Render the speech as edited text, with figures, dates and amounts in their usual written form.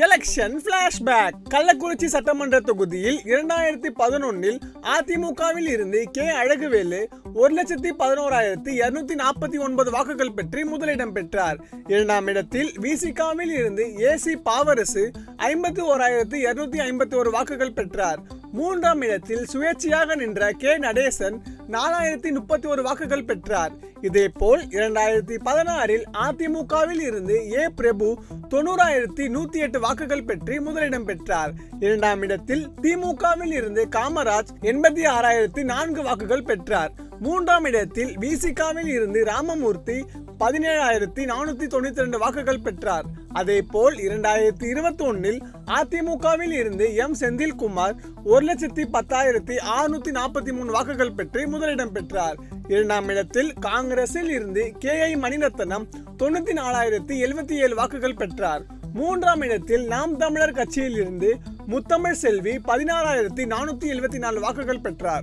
Election flashback. Kallakurichi சட்டமன்ற தொகுதியில் 2011 அதிமுகவில் இருந்து கே. அழகுவேலு 1,11,249 வாக்குகள் பெற்று முதலிடம் பெற்றார். இரண்டாம் இடத்தில் விசிகாவில் இருந்து ஏசி பாவரசு 51,251 வாக்குகள் பெற்றார். மூன்றாம் இடத்தில் சுயேட்சையாக நின்ற கே. நடேசன் 4,031 வாக்குகள் பெற்றார். இதேபோல் 2016 அதிமுகவில் இருந்து ஏ. பிரபு 90,108 வாக்குகள் பெற்று முதலிடம் பெற்றார். இரண்டாம் இடத்தில் திமுகவில் இருந்து காமராஜ் 86,004 வாக்குகள் பெற்றார். மூன்றாம் இடத்தில் விசிகாவில் இருந்து ராமமூர்த்தி 17,492 வாக்குகள் பெற்றார். அதேபோல் 2021 அதிமுகவில் இருந்து எம். செந்தில்குமார் 1,10,643 வாக்குகள் பெற்று முதலிடம் பெற்றார். இரண்டாம் இடத்தில் காங்கிரஸில் இருந்து கே. ஐ. மணிரத்னம் 94,077 வாக்குகள் பெற்றார். மூன்றாம் இடத்தில் நாம் தமிழர் கட்சியில் இருந்து முத்தமிழ் செல்வி 16,474 வாக்குகள் பெற்றார்.